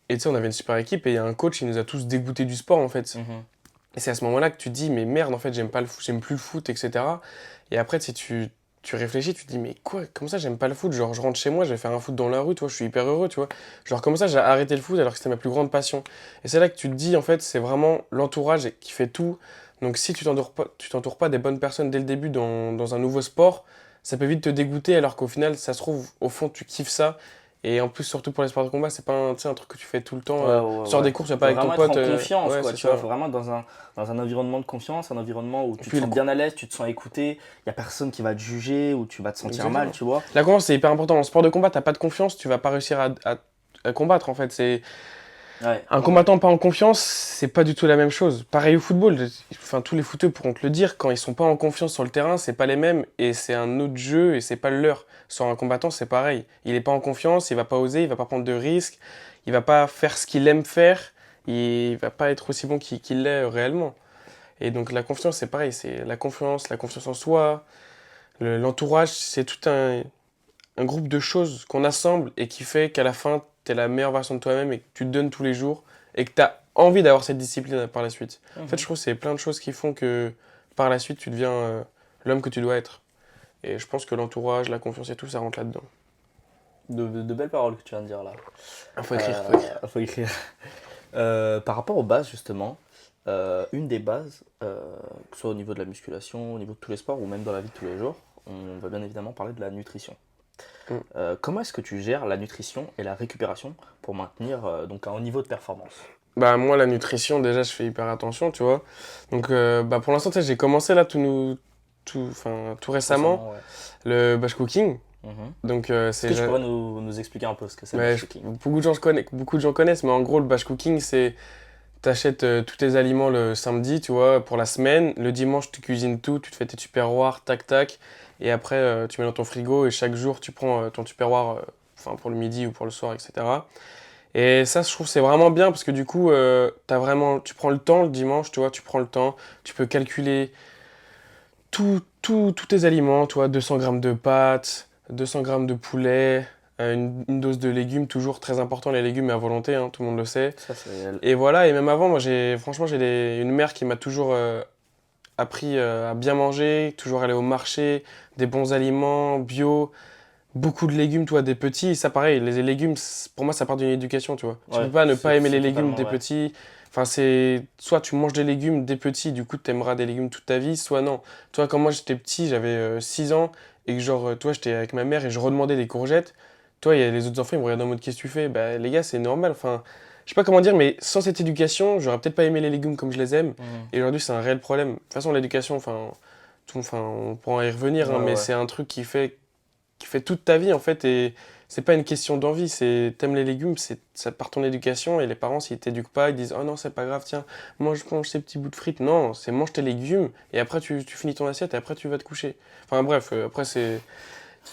Et tu sais, on avait une super équipe et il y a un coach qui nous a tous dégoûtés du sport, en fait. Mhm. Et c'est à ce moment-là que tu te dis, mais merde, en fait, j'aime pas le foot, j'aime plus le foot, etc. Et après, si tu réfléchis, tu te dis, mais quoi, comment ça, j'aime pas le foot? Genre, je rentre chez moi, je vais faire un foot dans la rue, tu vois, je suis hyper heureux, tu vois. Genre, comment ça, j'ai arrêté le foot alors que c'était ma plus grande passion? Et c'est là que tu te dis, en fait, c'est vraiment l'entourage qui fait tout. Donc, si tu t'entoures pas des bonnes personnes dès le début dans un nouveau sport, ça peut vite te dégoûter alors qu'au final, ça se trouve, au fond, tu kiffes ça. Et en plus, surtout pour les sports de combat, c'est pas tu sais, un truc que tu fais tout le temps. Ouais, ouais, Tu sors ouais. des courses, tu vas pas Faut avec ton vraiment être pote. en confiance, Ouais, quoi, c'est tu vois. ça. Faut vraiment être dans un environnement de confiance, un environnement où Et tu te puis, sens bien à l'aise, tu te sens écouté, il y a personne qui va te juger ou tu vas te sentir mal, exactement. tu vois. La confiance, c'est hyper important. En sport de combat, t'as pas de confiance, tu vas pas réussir à combattre en fait. Ouais, Un ouais. combattant pas en confiance, c'est pas du tout la même chose. Pareil au football, enfin tous les footeux pourront te le dire, quand ils sont pas en confiance sur le terrain, c'est pas les mêmes et c'est un autre jeu et c'est pas le leur. Sur un combattant, c'est pareil. Il est pas en confiance, il va pas oser, il va pas prendre de risques, il va pas faire ce qu'il aime faire, il va pas être aussi bon qu'il l'est réellement. Et donc la confiance, c'est pareil, c'est la confiance en soi, l'entourage, c'est tout un groupe de choses qu'on assemble et qui fait qu'à la fin, tu es la meilleure version de toi-même et que tu te donnes tous les jours et que tu as envie d'avoir cette discipline par la suite. En fait, Mhm. je trouve que c'est plein de choses qui font que par la suite, tu deviens l'homme que tu dois être. Et je pense que l'entourage, la confiance et tout, ça rentre là-dedans. De belles paroles que tu viens de dire là. Faut écrire, faut écrire. Faut écrire. Par rapport aux bases, justement, une des bases, que ce soit au niveau de la musculation, au niveau de tous les sports ou même dans la vie de tous les jours, on va bien évidemment parler de la nutrition. Mm. Comment est-ce que tu gères la nutrition et la récupération pour maintenir donc un haut niveau de performance? Bah moi la nutrition déjà je fais hyper attention tu vois. Donc bah pour l'instant tu sais, j'ai commencé là tout récemment Récemment, ouais. le batch cooking. Mhm. Donc Est-ce que tu pourrais nous expliquer un peu ce que c'est le ouais, batch cooking? beaucoup de gens connaissent mais en gros le batch cooking c'est t'achètes tous tes aliments le samedi tu vois pour la semaine, le dimanche tu cuisines tout, tu te fais tes tupperwares tac tac et après tu mets dans ton frigo et chaque jour tu prends ton tupperware enfin pour le midi ou pour le soir etc. Et ça, je trouve, c'est vraiment bien parce que du coup, tu prends le temps le dimanche, tu vois, tu prends le temps, tu peux calculer tous tes aliments, tu vois, 200 grammes de pâtes, 200 grammes de poulet, une dose de légumes, toujours très important, les légumes à volonté, hein, tout le monde le sait. Ça, c'est... Et voilà, et même avant, moi, franchement, une mère qui m'a toujours appris à bien manger, toujours aller au marché, des bons aliments, bio. Beaucoup de légumes, toi, des petits, ça pareil, les légumes, pour moi, ça part d'une éducation, tu vois. Tu Ouais, peux pas ne pas aimer les c'est légumes totalement des vrai. petits. Enfin, c'est soit tu manges des légumes des petits, du coup, tu aimeras des légumes toute ta vie, soit non. Toi, quand moi j'étais petit, j'avais 6 ans, et que genre, toi, j'étais avec ma mère et je redemandais des courgettes. Toi, il y a les autres enfants, ils me regardaient en mode, qu'est-ce que tu fais? Bah, les gars, c'est normal. Enfin, je sais pas comment dire, mais sans cette éducation, j'aurais peut-être pas aimé les légumes comme je les aime. Mhm. Et aujourd'hui, c'est un réel problème. De toute façon, l'éducation, enfin, on pourra y revenir, hein, Ouais, mais ouais. c'est un truc qui fait toute ta vie en fait et c'est pas une question d'envie, c'est t'aimes les légumes, c'est ça par ton éducation et les parents s'ils t'éduquent pas, ils disent oh non c'est pas grave tiens mange ces petits bouts de frites, non c'est mange tes légumes et après tu finis ton assiette et après tu vas te coucher. Enfin bref après c'est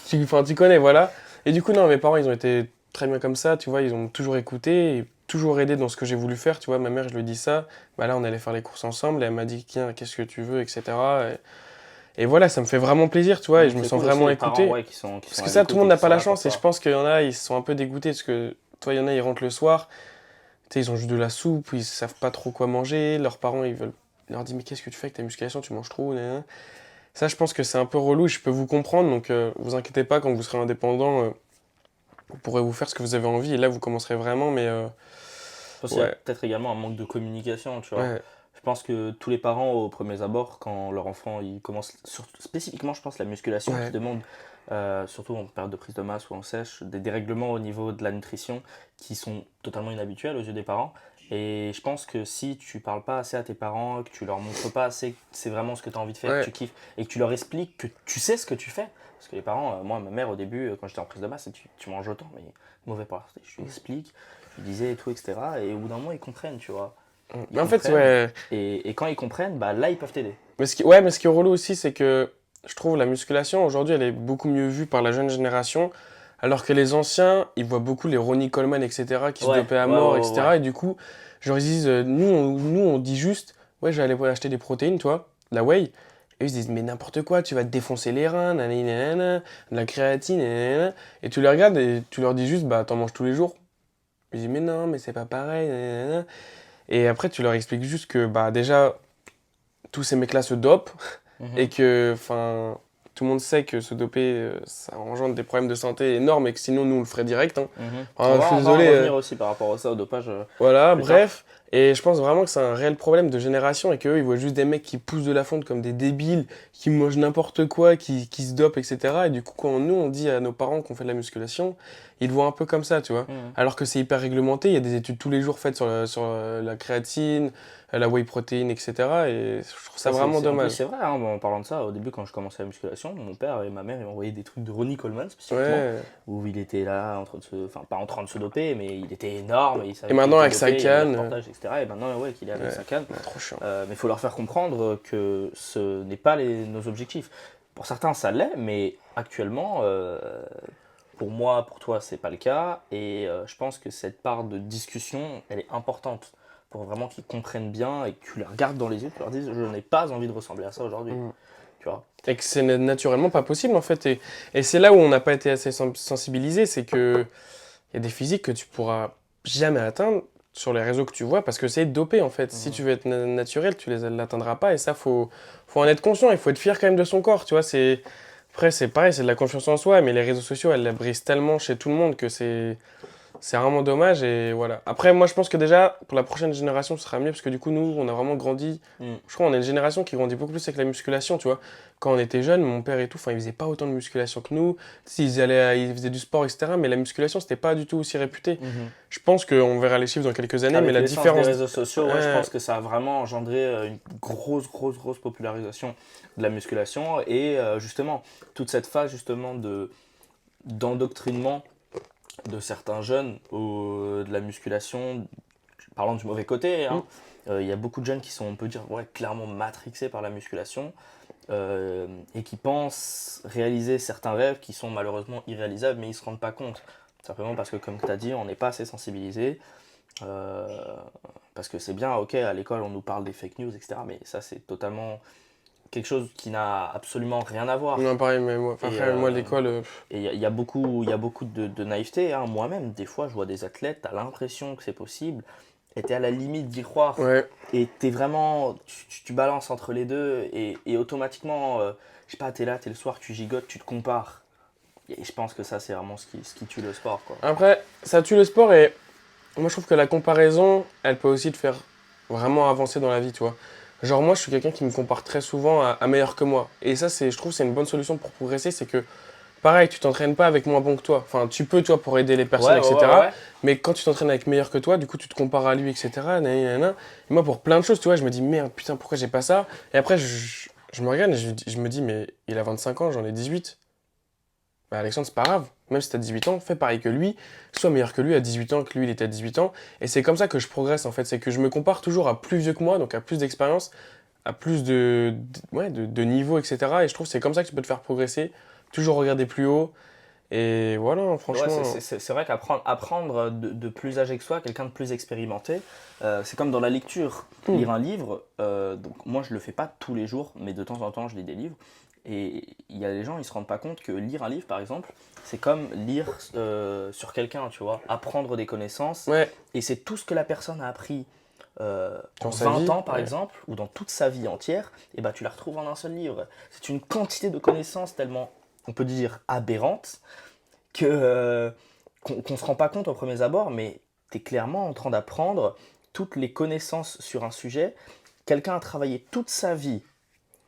tu connais voilà et du coup non mes parents ils ont été très bien comme ça tu vois ils ont toujours écouté et toujours aidé dans ce que j'ai voulu faire tu vois ma mère je lui dis ça bah là on allait faire les courses ensemble et elle m'a dit tiens qu'est-ce que tu veux etc et voilà, ça me fait vraiment plaisir, tu vois, et je me C'est sens cool aussi vraiment les parents écouté. ouais, qui Parce sont que à ça, tout le l'écoute monde et n'a qui pas sont la là pour chance, et je toi. pense qu'il y en a, ils sont un peu dégoûtés, parce que, toi, il y en a, ils rentrent le soir, tu sais, ils ont juste de la soupe, ils savent pas trop quoi manger, leurs parents, ils leur disent, mais qu'est-ce que tu fais avec ta musculation, tu manges trop, nanana. Ça, je pense que c'est un peu relou, et je peux vous comprendre, donc vous inquiétez pas, quand vous serez indépendant, vous pourrez vous faire ce que vous avez envie, et là, vous commencerez vraiment, mais Je pense qu'il y a ouais, peut-être également un manque de communication, tu vois. ouais, Je pense que tous les parents, au premier abord, quand leur enfant il commence, spécifiquement, je pense, la musculation, qui ouais, demande, surtout en période de prise de masse ou en sèche, des dérèglements au niveau de la nutrition qui sont totalement inhabituels aux yeux des parents. Et je pense que si tu parles pas assez à tes parents, que tu leur montres pas assez que c'est vraiment ce que tu as envie de faire, que ouais. tu kiffes, et que tu leur expliques que tu sais ce que tu fais, parce que les parents, moi, ma mère, au début, quand j'étais en prise de masse, tu manges autant, mais mauvais pour la santé. Je lui explique, je lui disais et tout, etc. Et au bout d'un moment, ils comprennent, tu vois. Ils Mais en fait, comprennent. ouais, Et quand ils comprennent, bah là, ils peuvent t'aider. mais ce qui est relou aussi, c'est que je trouve la musculation aujourd'hui, elle est beaucoup mieux vue par la jeune génération, alors que les anciens, ils voient beaucoup les Ronnie Coleman, etc., qui se Ouais, dopaient à ouais, mort, ouais, ouais. etc. Et du coup, genre, ils se disent, nous, on dit juste, ouais, je vais aller acheter des protéines, toi, de la whey. Et eux, ils se disent, mais n'importe quoi, tu vas te défoncer les reins, nanani, nanana, de la créatine, nanana. Et tu les regardes et tu leur dis juste, bah, t'en manges tous les jours. Ils disent, mais non, mais c'est pas pareil, nanana. Et après, tu leur expliques juste que, bah, déjà, tous ces mecs-là se dopent et Mhm, que, enfin, tout le monde sait que se doper, ça engendre des problèmes de santé énormes et que sinon, nous, on le ferait direct. Hein. mhm. Enfin, je suis On va en désolé. revenir aussi par rapport à ça, au dopage, Voilà, plus tard. bref. Et je pense vraiment que c'est un réel problème de génération et qu'eux, ils voient juste des mecs qui poussent de la fonte comme des débiles, qui mangent n'importe quoi, qui se dopent, etc. Et du coup, quand nous, on dit à nos parents qu'on fait de la musculation, ils le voient un peu comme ça, tu vois. Mhm. Alors que c'est hyper réglementé, il y a des études tous les jours faites sur la créatine, la whey protein, etc. Et je trouve ça Ça, vraiment en plus, dommage. c'est vrai, hein, en parlant de ça, au début, quand je commençais la musculation, mon père et ma mère ils m'envoyaient des trucs de Ronnie Coleman spécifiquement, Ouais. où il était là, en train de se, enfin, pas en train de se doper, mais il était énorme, et il Et savait qu'il maintenant, était avec sa dopé, il y avait des canne, reportages, etc. Et maintenant, ouais, qu'il est avec ouais, sa canne. non, trop chiant. Mais il faut leur faire comprendre que ce n'est pas nos objectifs. Pour certains, ça l'est, mais actuellement, pour moi, pour toi, c'est pas le cas. Et je pense que cette part de discussion, elle est importante pour vraiment qu'ils comprennent bien et que tu les regardes dans les yeux, tu leur dises, je n'ai pas envie de ressembler à ça aujourd'hui. Mm. Tu vois? Et que c'est naturellement pas possible en fait. Et c'est là où on n'a pas été assez sensibilisé, c'est que il y a des physiques que tu pourras jamais atteindre sur les réseaux que tu vois parce que c'est dopé en fait. Si Mhm. tu veux être naturel, tu les l'atteindras pas et ça, faut en être conscient. Il faut être fier quand même de son corps, tu vois. Après, c'est pareil, c'est de la confiance en soi, mais les réseaux sociaux, elles la brisent tellement chez tout le monde que c'est vraiment dommage et voilà. Après, moi, je pense que déjà, pour la prochaine génération, ce sera mieux parce que du coup, nous, on a vraiment grandi. Mhm. Je crois qu'on est une génération qui grandit beaucoup plus avec la musculation, tu vois. Quand on était jeune, mon père et tout, enfin, il faisait pas autant de musculation que nous. Si, ils faisaient du sport, etc. Mais la musculation, c'était pas du tout aussi réputé. Mhm. Je pense qu'on verra les chiffres dans quelques années, mais Avec la l'essence des différence. réseaux sociaux, ouais, je Ouais, pense que ça a vraiment engendré une grosse popularisation de la musculation et justement toute cette phase justement d'endoctrinement de certains jeunes de la musculation, parlant du mauvais côté, mm, hein, il y a beaucoup de jeunes qui sont, on peut dire, ouais, clairement matrixés par la musculation et qui pensent réaliser certains rêves qui sont malheureusement irréalisables, mais ils ne se rendent pas compte. Simplement parce que, comme tu as dit, on n'est pas assez sensibilisé. Euh, Parce que c'est bien, ok, à l'école on nous parle des fake news, etc. Mais ça c'est totalement quelque chose qui n'a absolument rien à voir. non, pareil, mais moi, enfin, Et après, moi, à euh, l'école, et il y a beaucoup de naïveté, hein. Moi-même, des fois, je vois des athlètes, tu as l'impression que c'est possible, et tu es à la limite d'y croire. ouais. Et tu es vraiment, tu balances entre les deux, et automatiquement, je sais pas, tu es là, tu es le soir, tu gigotes, tu te compares. Et je pense que ça, c'est vraiment ce qui tue le sport, quoi. Après, ça tue le sport et moi, je trouve que la comparaison, elle peut aussi te faire vraiment avancer dans la vie, tu vois. Genre, moi, je suis quelqu'un qui me compare très souvent à meilleur que moi. Et ça, je trouve, c'est une bonne solution pour progresser. C'est que, pareil, tu t'entraînes pas avec moins bon que toi. Enfin, tu peux, toi, pour aider les personnes, etc. Ouais. Mais quand tu t'entraînes avec meilleur que toi, du coup, tu te compares à lui, etc. Nanana. Et moi, pour plein de choses, tu vois, je me dis, merde, putain, pourquoi j'ai pas ça? Et après, je me regarde et je me dis, mais il a 25 ans, j'en ai 18. Bah, Alexandre, c'est pas grave. Même si t'as 18 ans, fais pareil que lui. Sois meilleur que lui à 18 ans, que lui, il était à 18 ans. Et c'est comme ça que je progresse, en fait. C'est que je me compare toujours à plus vieux que moi, donc à plus d'expérience, à plus ouais, de niveau, etc. Et je trouve que c'est comme ça que tu peux te faire progresser. Toujours regarder plus haut. Et voilà, Ouais, franchement. c'est vrai qu'apprendre de plus âgé que soi, quelqu'un de plus expérimenté, c'est comme dans la lecture. Hmm. Lire un livre, donc moi je le fais pas tous les jours, mais de temps en temps je lis des livres. Et il y a des gens, ils se rendent pas compte que lire un livre, par exemple, c'est comme lire sur quelqu'un, tu vois, apprendre des connaissances. Ouais, Et c'est tout ce que la personne a appris en dans sa 20 vie. ans, par Ouais. exemple, ou dans toute sa vie entière, et bah, tu la retrouves en un seul livre. C'est une quantité de connaissances tellement, on peut dire, aberrante que qu'on se rend pas compte au premier abord, mais tu es clairement en train d'apprendre toutes les connaissances sur un sujet. Quelqu'un a travaillé toute sa vie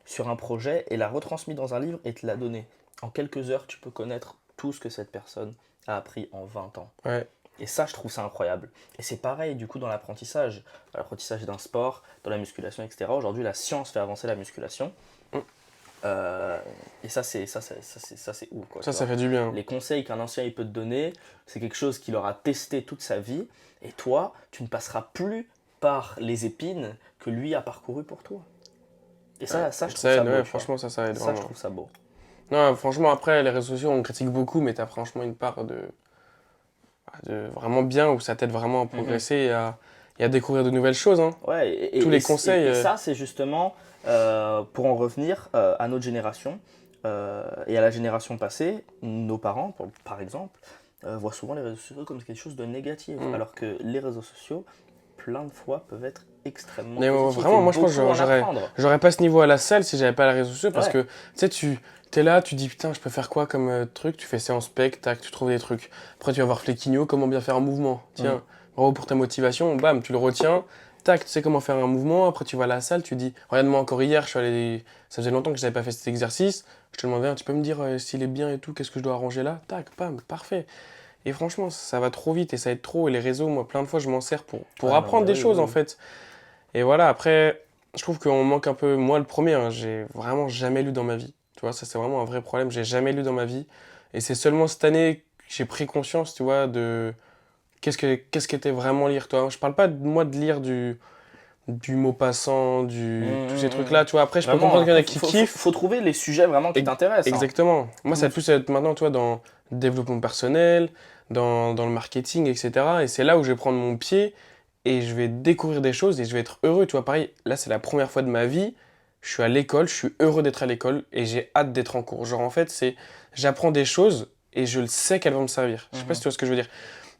sur un projet et l'a retransmis dans un livre et te l'a donné. En quelques heures, tu peux connaître tout ce que cette personne a appris en 20 ans. Ouais. Et ça, je trouve ça incroyable. Et c'est pareil, du coup, dans l'apprentissage d'un sport, dans la musculation, etc. Aujourd'hui, la science fait avancer la musculation. Hmm. Euh, et ça, c'est ouf, quoi, tu Ça vois. fait du bien. Les conseils qu'un ancien il peut te donner, c'est quelque chose qu'il aura testé toute sa vie. Et toi, tu ne passeras plus par les épines que lui a parcouru pour toi. Et Ouais. ça je trouve Ça ça aide, beau, ouais, tu vois. franchement, ça aide Ça, je vraiment. trouve ça beau. Non, franchement, après, les réseaux sociaux, on critique beaucoup, mais t'as franchement une part de vraiment bien où ça t'aide vraiment à Mhm. progresser et à découvrir de nouvelles choses, hein. Ouais, Tous les conseils. et ça, c'est justement, pour en revenir à notre génération et à la génération passée, nos parents, par exemple, voient souvent les réseaux sociaux comme quelque chose de négatif, Hmm. alors que les réseaux sociaux, plein de fois, peuvent être extrêmement Mais positifs et vraiment, moi je pense que beaucoup en apprendre. j'aurais pas ce niveau à la salle si j'avais pas les réseaux sociaux parce Ouais. que tu sais, tu t'es là, tu dis putain, je peux faire quoi comme truc, tu fais séance spec, tac, tu trouves des trucs. Après, tu vas voir Flequinho, comment bien faire un mouvement. Mm. Tiens, bravo pour ta motivation, bam, tu le retiens, tac, tu sais comment faire un mouvement. Après, tu vas à la salle, tu dis, regarde-moi encore hier, je suis allé, ça faisait longtemps que j'avais pas fait cet exercice. Je te demandais, tu peux me dire s'il est bien et tout, qu'est-ce que je dois arranger là, tac, bam, parfait. Et franchement, ça va trop vite et ça aide trop. Et les réseaux, moi, plein de fois, je m'en sers pour Ah non, apprendre mais des oui, choses en oui. fait. Et voilà, après, je trouve qu'on manque un peu. Moi, le premier, hein, j'ai vraiment jamais lu dans ma vie. Tu vois, ça, c'est vraiment un vrai problème. J'ai jamais lu dans ma vie. Et c'est seulement cette année que j'ai pris conscience, tu vois, de qu'est-ce qu'était vraiment lire, toi. Je parle pas de moi de lire du mot passant, tous ces Mm. trucs-là, tu vois. Après, je peux Vraiment, comprendre qu'il y en après, a qui kiffent. faut trouver les sujets vraiment qui t'intéressent, hein. Exactement. Moi, ça Tout. va plus être maintenant, toi, dans le développement personnel, dans le marketing, etc. Et c'est là où je vais prendre mon pied et je vais découvrir des choses et je vais être heureux. Tu vois, pareil, là, c'est la première fois de ma vie. Je suis à l'école, je suis heureux d'être à l'école et j'ai hâte d'être en cours. Genre, en fait, j'apprends des choses et je le sais qu'elles vont me servir. Je sais pas si Mhm. tu vois ce que je veux dire.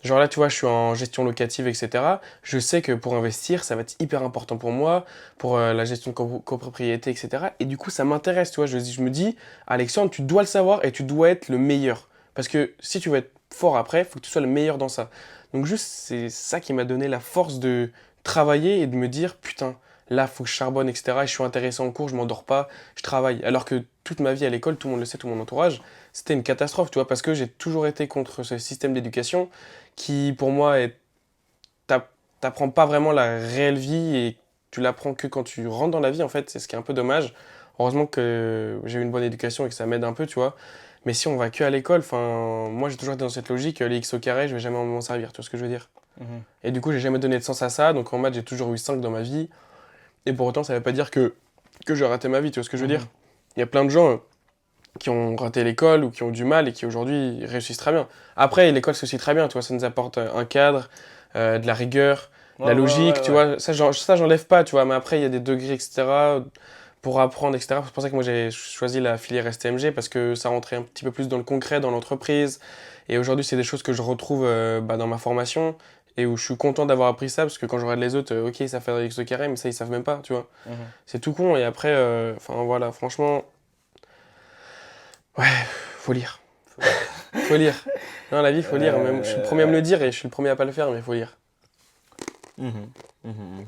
Genre là, tu vois, je suis en gestion locative, etc. Je sais que pour investir, ça va être hyper important pour moi, pour la gestion de copropriété, etc. Et du coup, ça m'intéresse, tu vois. Je me dis, Alexandre, tu dois le savoir et tu dois être le meilleur. Parce que si tu veux être fort après, il faut que tu sois le meilleur dans ça. Donc juste, c'est ça qui m'a donné la force de travailler et de me dire, putain, là, faut que je charbonne, etc. Et je suis intéressé en cours, je m'endors pas, je travaille. Alors que toute ma vie à l'école, tout le monde le sait, tout mon entourage, c'était une catastrophe, tu vois, parce que j'ai toujours été contre ce système d'éducation qui, pour moi, t'apprends pas vraiment la réelle vie et tu l'apprends que quand tu rentres dans la vie, en fait, c'est ce qui est un peu dommage. Heureusement que j'ai eu une bonne éducation et que ça m'aide un peu, tu vois. Mais si on va que à l'école, enfin, moi j'ai toujours été dans cette logique, les x au carré, je vais jamais m'en servir, tu vois ce que je veux dire. Mhm. Et du coup, j'ai jamais donné de sens à ça, donc en maths, j'ai toujours eu 5 dans ma vie. Et pour autant, ça veut pas dire que j'ai raté ma vie, tu vois ce que je veux dire. Mhm. Il y a plein de gens qui ont raté l'école ou qui ont du mal et qui aujourd'hui réussissent très bien. Après, l'école c'est aussi très bien, tu vois, ça nous apporte un cadre, de la rigueur, Ouais, de la ouais, logique, ouais, tu ouais. vois, ça j'enlève pas, tu vois, mais après il y a des degrés, etc. pour apprendre, etc. C'est pour ça que moi j'ai choisi la filière STMG parce que ça rentrait un petit peu plus dans le concret, dans l'entreprise. Et aujourd'hui, c'est des choses que je retrouve dans ma formation et où je suis content d'avoir appris ça parce que quand je regarde les autres, ok, ça fait un X au carré, mais ça ils savent même pas, tu vois. Mhm. C'est tout con et après, enfin voilà, franchement, ouais, faut lire. Faut lire. Faut lire. Non, la vie, faut lire. Même, je suis le premier à me le Ouais. dire et je suis le premier à pas le faire, mais faut lire. Mhm. Mhm,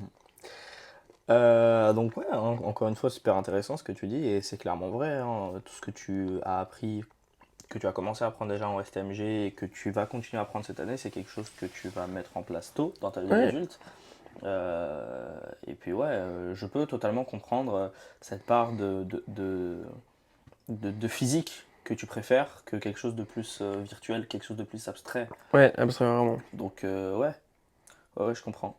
mhm. Donc ouais, encore une fois, super intéressant ce que tu dis et c'est clairement vrai, hein. Tout ce que tu as appris, que tu as commencé à apprendre déjà en STMG et que tu vas continuer à apprendre cette année, c'est quelque chose que tu vas mettre en place tôt dans ta vie Ouais, d'adulte. Et puis ouais, je peux totalement comprendre cette part de physique que tu préfères que quelque chose de plus virtuel, quelque chose de plus abstrait. ouais, absolument. Donc ouais, ouais, ouais, je comprends.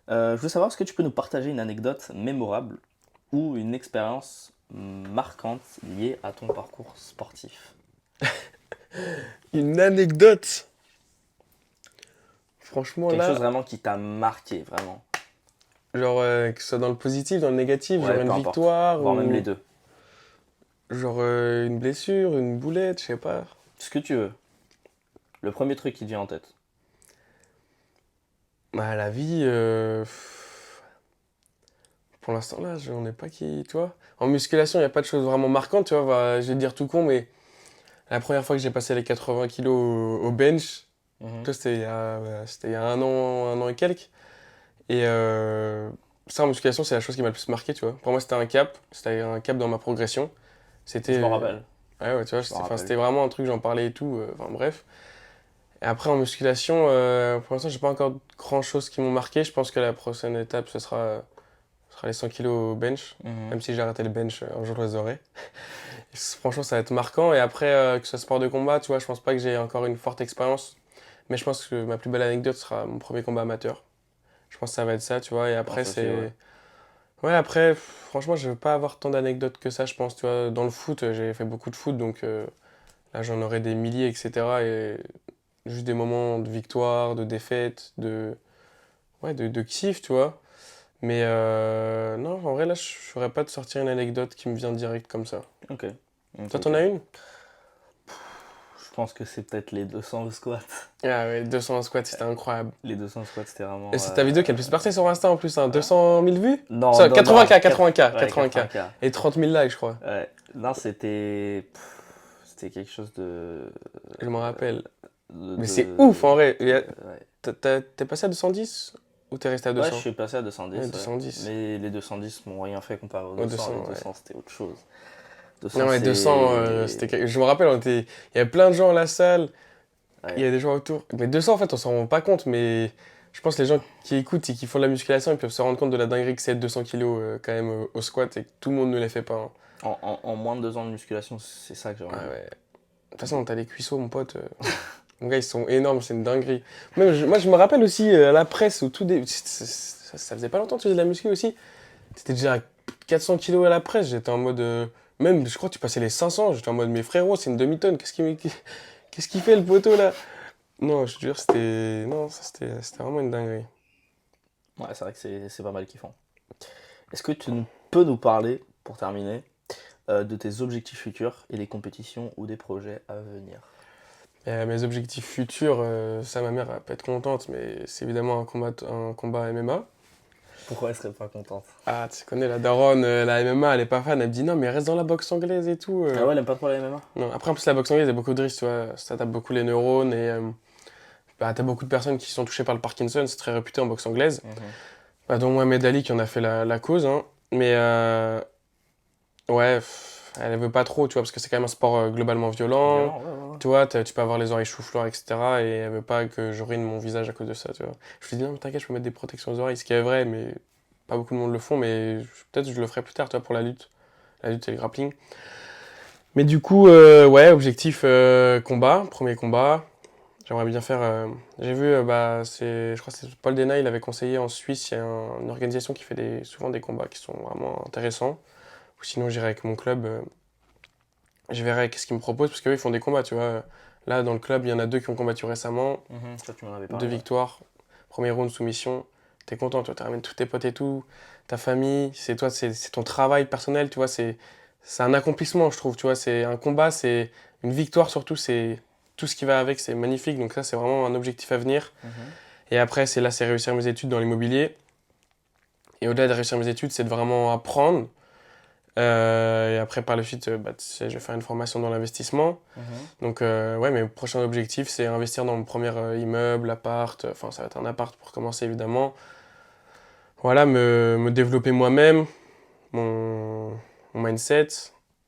Je veux savoir, est-ce que tu peux nous partager une anecdote mémorable ou une expérience marquante liée à ton parcours sportif? Une anecdote. Franchement, Quelque chose là, vraiment qui t'a marqué, vraiment. genre, que ce soit dans le positif, dans le négatif, Ouais, genre une peu importe. victoire Voire même les ou deux. genre une blessure, une boulette, je sais pas. Ce que tu veux. Le premier truc qui te vient en tête. Bah, la vie, pour l'instant, là, j'en ai pas qui, tu vois. En musculation, il n'y a pas de choses vraiment marquantes, tu vois. Bah, je vais te dire tout con, mais la première fois que j'ai passé les 80 kilos au bench, Mhm. toi, c'était il y a un an et quelques. Et ça, en musculation, c'est la chose qui m'a le plus marqué, tu vois. Pour moi, c'était un cap dans ma progression. C'était. Je me rappelle. Ouais, ouais, tu vois, Je me enfin, rappelle. c'était vraiment un truc, j'en parlais et tout. Enfin, bref. Et après, en musculation, pour l'instant, j'ai pas encore grand chose qui m'ont marqué. Je pense que la prochaine étape, ce sera les 100 kilos au bench. Mhm. Même si j'ai arrêté le bench, un jour, je les aurai. Franchement, ça va être marquant. Et après, que ce soit sport de combat, tu vois, je pense pas que j'ai encore une forte expérience. Mais je pense que ma plus belle anecdote sera mon premier combat amateur. Je pense que ça va être ça, tu vois. Et Bon, après, ça aussi, ouais. c'est. Ouais, après, franchement, je veux pas avoir tant d'anecdotes que ça, je pense, tu vois. Dans le foot, j'ai fait beaucoup de foot, donc là, j'en aurai des milliers, etc. Et juste des moments de victoire, de défaite, ouais, de kiff, tu vois. Mais non, en vrai, là, je saurais pas te sortir une anecdote qui me vient direct comme ça. Ok. Ok, Toi, t'en ok. as une? Je pense que c'est peut-être les 200 au squat. Ah ouais, 200 en squat, c'était incroyable. Les 200 squats, c'était Et vraiment. c'est ta vidéo qui a le plus percé sur Insta en plus, hein. 200 000 vues? Non, Ça, non, non. 80K, 80K, Ouais, 80K. 80K. Et 30 000 likes, je crois. Ouais. Non, c'était quelque chose de. Je m'en rappelle. De, Mais c'est ouf en vrai. ouais. T'es passé à 210 ou t'es resté à Ouais, je 200? suis passé à Ouais, 210, ouais. 210. Mais les 210 m'ont rien fait comparé aux Ouais, 200. 200, Les ouais. 200, c'était autre chose. 200, Non, ouais, 200, je me rappelle, il y avait plein de gens à la salle, il y Ouais. avait des gens autour. Mais 200, en fait, on s'en rend pas compte, mais je pense que les gens qui écoutent et qui font de la musculation, ils peuvent se rendre compte de la dinguerie que c'est de 200 kilos quand même au squat et que tout le monde ne les fait pas, hein. En moins de 2 ans de musculation, c'est ça que j'ai Ah envie. ouais. De toute façon, t'as les cuissots, mon pote. Mon gars, ils sont énormes, c'est une dinguerie. Même, moi, je me rappelle aussi à la presse, au tout début. Ça faisait pas longtemps que tu faisais de la muscu aussi. T'étais déjà à 400 kilos à la presse. J'étais en mode. Même, je crois que tu passais les 500. J'étais en mode, mais frérot, c'est une demi-tonne. Qu'est-ce qu'il fait le poteau là? Non, je te jure, c'était. Non, c'était vraiment une dinguerie. Ouais, c'est vrai que c'est pas mal kiffant. Est-ce que tu peux nous parler, pour terminer, de tes objectifs futurs et des compétitions ou des projets à venir? Et mes objectifs futurs, ça, ma mère, elle peut être contente, mais c'est évidemment un combat MMA. Pourquoi elle serait pas contente? Ah, tu connais la daronne, la MMA, elle est pas fan. Elle me dit non, mais reste dans la boxe anglaise et tout. Ah ouais, elle aime pas trop la MMA? Non, après, en plus, la boxe anglaise, il y a beaucoup de risques, tu vois. Ça tape beaucoup les neurones et bah, t'as beaucoup de personnes qui sont touchées par le Parkinson. C'est très réputé en boxe anglaise. Mhm. Bah, dont Mohamed Ali qui en a fait la cause. Hein. Mais ouais, elle veut pas trop, tu vois, parce que c'est quand même un sport globalement violent. Violent, ouais. Tu vois, tu peux avoir les oreilles chou-fleur, etc. Et elle veut pas que je ruine mon visage à cause de ça, tu vois. Je lui dis non, mais t'inquiète, je peux mettre des protections aux oreilles, ce qui est vrai, mais pas beaucoup de monde le font, mais peut-être je le ferai plus tard, tu vois, pour la lutte. La lutte et le grappling. Mais du coup, ouais, objectif combat, premier combat. J'aimerais bien faire. J'ai vu, je crois que c'est Paul Dena, il avait conseillé en Suisse, il y a une organisation qui fait souvent des combats qui sont vraiment intéressants. Ou sinon, j'irai avec mon club, je verrai qu'est-ce qu'ils me proposent, parce qu'eux, ils font des combats, tu vois. Là, dans le club, il y en a 2 qui ont combattu récemment, Ça, tu m'en avais 2 parlé. Ouais. victoires, premier round soumission. T'es content, toi, tu ramènes tous tes potes et tout, ta famille, c'est toi, c'est ton travail personnel, tu vois, c'est un accomplissement, je trouve, tu vois, c'est un combat, c'est une victoire surtout, c'est tout ce qui va avec, c'est magnifique, donc ça, c'est vraiment un objectif à venir. Mhm. Et après, c'est réussir mes études dans l'immobilier. Et au-delà de réussir mes études, c'est de vraiment apprendre. Et après, par la suite, tu sais, je vais faire une formation dans l'investissement. Mhm. Donc, ouais, mes prochains objectifs, c'est investir dans mon premier immeuble, appart. Enfin, ça va être un appart pour commencer, évidemment. Voilà, me développer moi-même, mon mindset,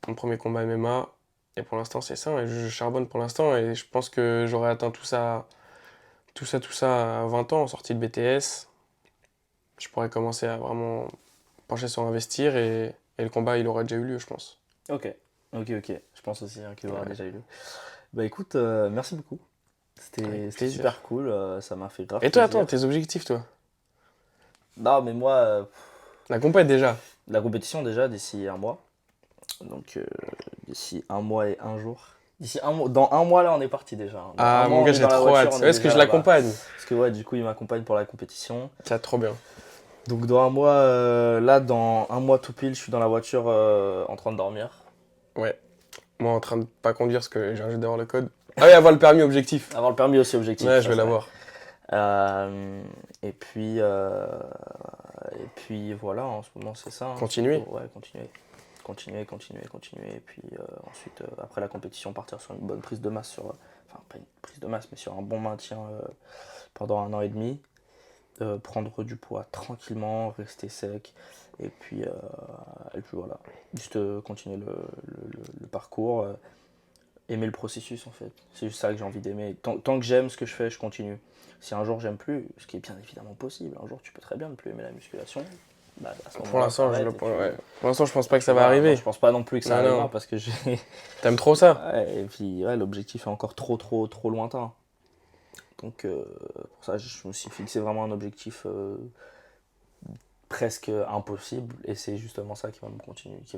mon premier combat MMA. Et pour l'instant, c'est ça. Et je charbonne pour l'instant. Et je pense que j'aurai atteint tout ça à 20 ans, en sortie de BTS. Je pourrais commencer à vraiment pencher sur investir et le combat, il aurait déjà eu lieu, je pense. Ok. Je pense aussi hein, qu'il aura Ouais. déjà eu lieu. Bah écoute, merci beaucoup. Avec C'était plaisir. super cool, ça m'a fait grave Et toi, plaisir. attends, tes objectifs, toi? Non, mais moi, La compète déjà. la compétition déjà d'ici un mois. Donc d'ici un mois et un jour. D'ici un mois, dans un mois là on est parti déjà. Hein. Dans un Ah, mois mon on gars, est j'ai dans la trop voiture, hâte. on est Est-ce que déjà je là-bas. l'accompagne? Parce que ouais, du coup il m'accompagne pour la compétition. Ça, trop bien. Donc dans un mois, là dans un mois tout pile, je suis dans la voiture en train de dormir. Ouais. Moi, en train de pas conduire parce que j'ai envie d'avoir le code. Ah oui, avoir le permis objectif. Avoir le permis aussi objectif. Ouais, ça, je vais c'est vrai. l'avoir. Et puis voilà, en ce moment c'est ça. Hein. Continuer. Ouais, continuer. Et puis ensuite, après la compétition, partir sur une bonne prise de masse. Enfin, pas une prise de masse, mais sur un bon maintien pendant 1 an et demi. Prendre du poids tranquillement, rester sec. Et puis voilà. Juste continuer le parcours. Aimer le processus en fait. C'est juste ça que j'ai envie d'aimer. Tant que j'aime ce que je fais, je continue. Si un jour j'aime plus, ce qui est bien évidemment possible, un jour tu peux très bien ne plus aimer la musculation, bah à ce Pour moment-là, l'instant, t'arrêtes et ouais. Pour l'instant, je pense pas que ça va voilà, arriver. non, je pense pas non plus que ça Non, arrivera non. parce que j'ai. T'aimes trop ça? Ouais, et puis ouais, l'objectif est encore trop lointain. Donc pour ça, je me suis fixé vraiment un objectif presque impossible et c'est justement ça qui va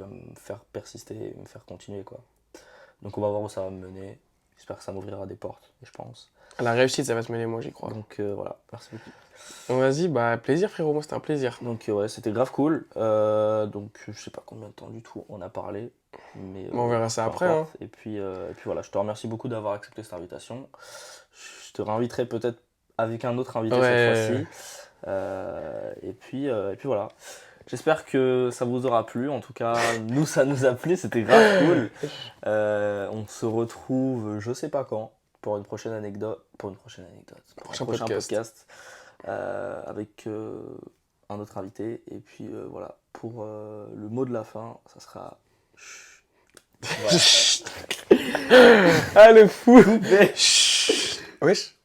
me faire persister et me faire continuer quoi. Donc on va voir où ça va me mener. J'espère que ça m'ouvrira des portes, et je pense. La réussite, ça va te mêler, moi, j'y crois. Donc voilà, merci beaucoup. Bon, vas-y, bah, plaisir, frérot. Moi, c'était un plaisir. Donc ouais, c'était grave cool. Donc je sais pas combien de temps du tout on a parlé. Mais, Bon, on verra ça peu après. importe. Et puis voilà, je te remercie beaucoup d'avoir accepté cette invitation. Je te réinviterai peut-être avec un autre invité Ouais. cette fois-ci. Et puis voilà. J'espère que ça vous aura plu. En tout cas, nous, ça nous a plu. C'était grave cool. On se retrouve, je sais pas quand, pour une prochaine anecdote. Pour un prochain podcast. Avec un autre invité. Et puis voilà. Pour le mot de la fin, ça sera. Voilà. Ah, le fou! Chut. Wesh.